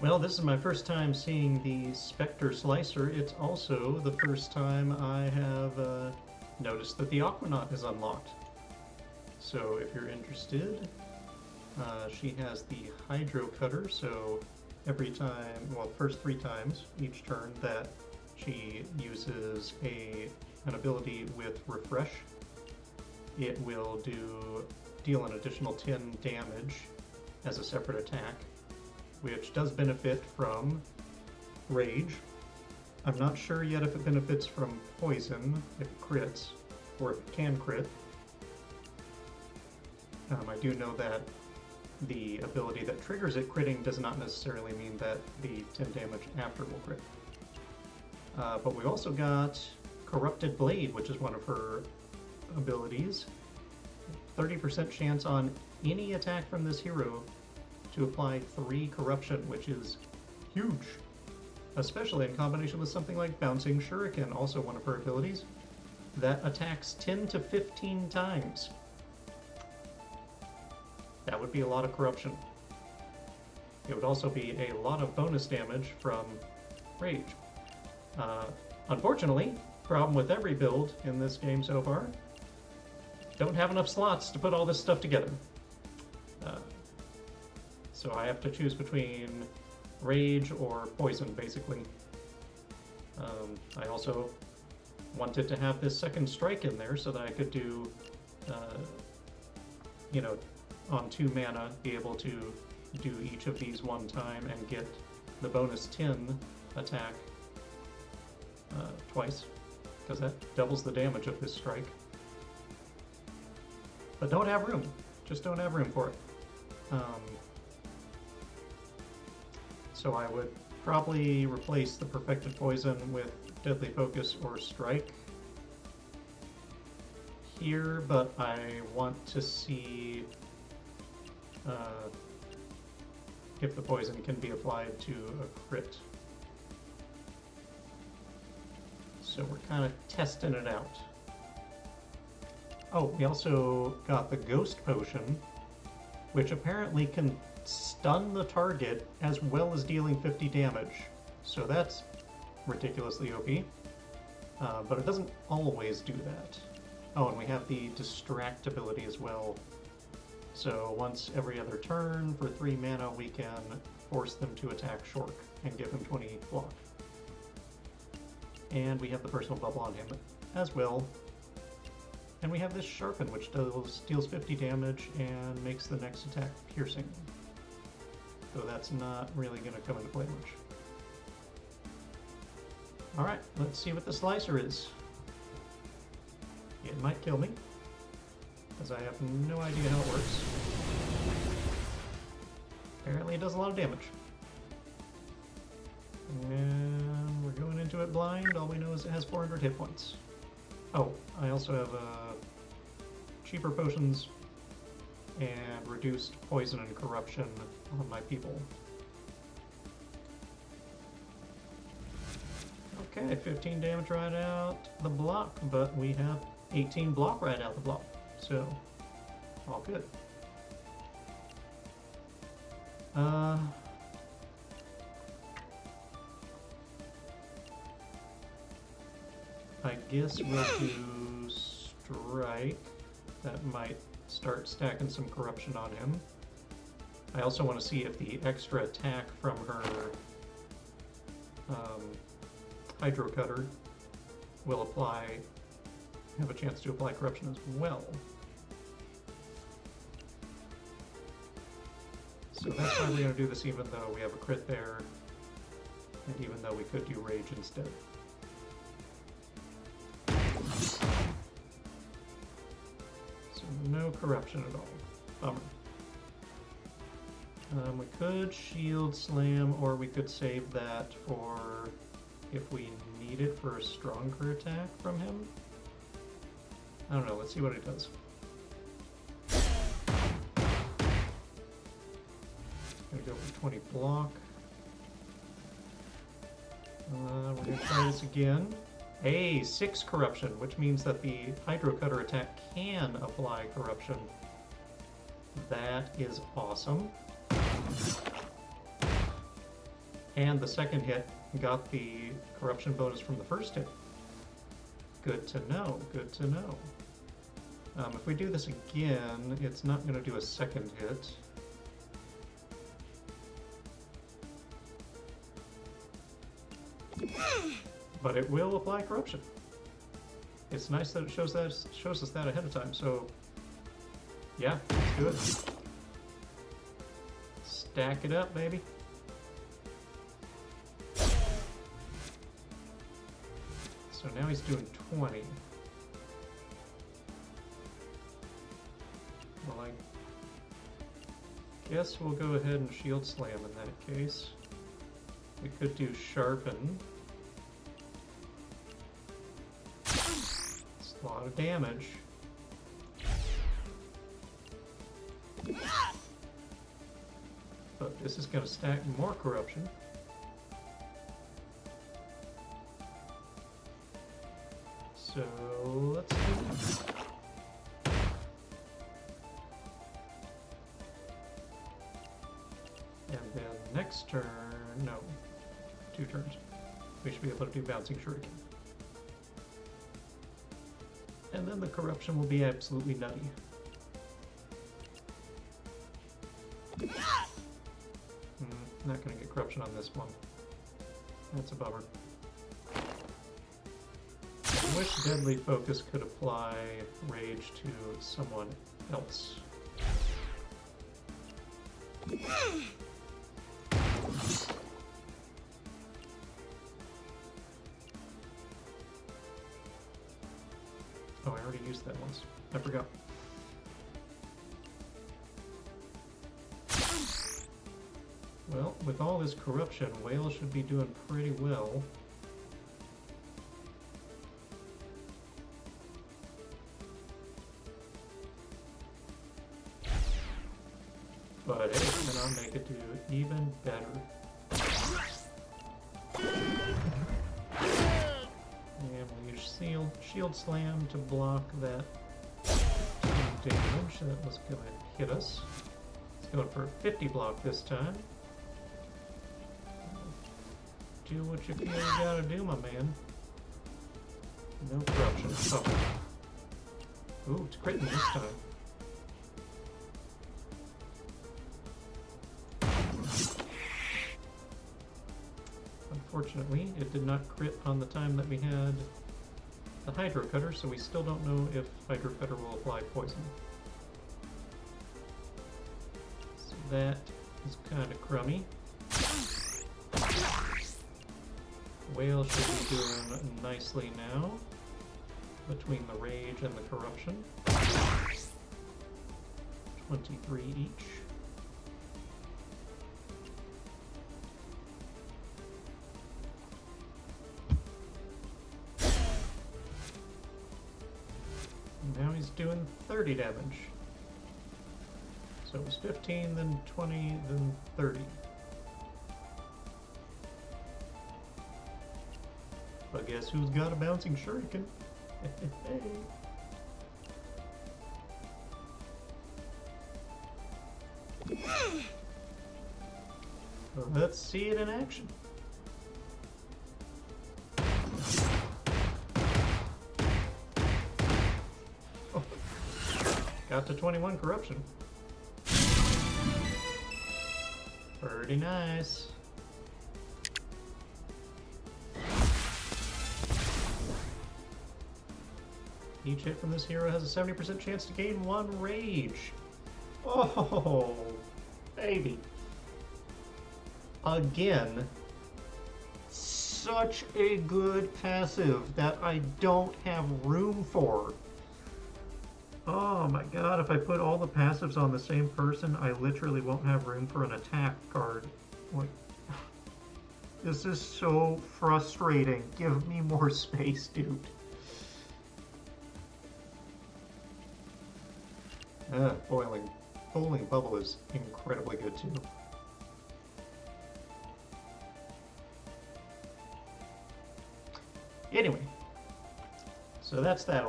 Well, this is my first time seeing the Spectre Slicer. It's also the first time I have noticed that the Aquanaut is unlocked. So if you're interested, she has the Hydro Cutter, so every time, well, first 3 times each turn that she uses an ability with Refresh, it will deal an additional 10 damage as a separate attack, which does benefit from Rage. I'm not sure yet if it benefits from Poison, if it crits, or if it can crit. I do know that the ability that triggers it critting does not necessarily mean that the 10 damage after will crit. But we've also got Corrupted Blade, which is one of her abilities. 30% chance on any attack from this hero to apply 3 corruption, which is huge, especially in combination with something like Bouncing Shuriken, also one of her abilities, that attacks 10 to 15 times. That would be a lot of corruption. It would also be a lot of bonus damage from Rage. Unfortunately, problem with every build in this game so far, don't have enough slots to put all this stuff together. So I have to choose between Rage or Poison, basically. I also wanted to have this second strike in there so that I could do, on 2 mana, be able to do each of these one time and get the bonus 10 attack twice, because that doubles the damage of this strike. But don't have room. Just don't have room for it. So I would probably replace the Perfected Poison with Deadly Focus or Strike here, but I want to see if the poison can be applied to a crit. So we're kind of testing it out. Oh, we also got the Ghost Potion, which apparently can stun the target as well as dealing 50 damage. So that's ridiculously OP. But it doesn't always do that. Oh, and we have the Distract ability as well. So once every other turn for 3 mana, we can force them to attack Shork and give him 20 block. And we have the Personal Bubble on him as well. And we have this Sharpen, which deals 50 damage and makes the next attack piercing. So that's not really going to come into play much. Alright, let's see what the Slicer is. It might kill me, because I have no idea how it works. Apparently it does a lot of damage. And we're going into it blind. All we know is it has 400 hit points. Oh, I also have cheaper potions and reduced poison and corruption on my people. Okay, 15 damage right out the block, but we have 18 block right out the block, so all good. I guess we'll do Strike. That might start stacking some corruption on him. I also want to see if the extra attack from her Hydro Cutter will have a chance to apply corruption as well. So that's why we're going to do this even though we have a crit there, and even though we could do Rage instead. So no corruption at all. Bummer. We could Shield Slam, or we could save that for if we need it for a stronger attack from him. I don't know, let's see what it does. Gonna go for 20 block. We're gonna try this again. Hey, 6 corruption, which means that the Hydro Cutter attack can apply corruption. That is awesome. and the second hit got the corruption bonus from the first hit. Good to know, good to know. If we do this again, it's not going to do a second hit. But it will apply corruption. It's nice that it shows us that ahead of time, so yeah, let's do it. Stack it up, baby. So now he's doing 20. Well, I guess we'll go ahead and shield slam in that case. We could do sharpen. It's a lot of damage. But this is going to stack more corruption. So let's do that. And then next turn, no, 2 turns, we should be able to do Bouncing Shuriken. And then the corruption will be absolutely nutty. Not going to get corruption on this one. That's a bummer. I wish Deadly Focus could apply Rage to someone else. Oh, I already used that once. I forgot. Well, with all this corruption, Whale should be doing pretty well. But hey, then I'll make it do even better. And we'll use shield slam to block that damage that was going to hit us. Let's go for a 50 block this time. Do what you feel you gotta do, my man. No corruption. Oh. Ooh, it's critting this time. Unfortunately, it did not crit on the time that we had the Hydro Cutter, so we still don't know if Hydro Cutter will apply poison. So that is kind of crummy. Whale should be doing nicely now, between the Rage and the Corruption. 23 each. Now he's doing 30 damage. So it was 15, then 20, then 30. But guess who's got a Bouncing Shuriken? Well, let's see it in action. Oh. Got to 21 corruption. Pretty nice. Each hit from this hero has a 70% chance to gain 1 rage. Oh, baby. Again, such a good passive that I don't have room for. Oh my god, if I put all the passives on the same person, I literally won't have room for an attack card. Like, this is so frustrating. Give me more space, dude. Boiling Bubble is incredibly good too. Anyway, so that's that.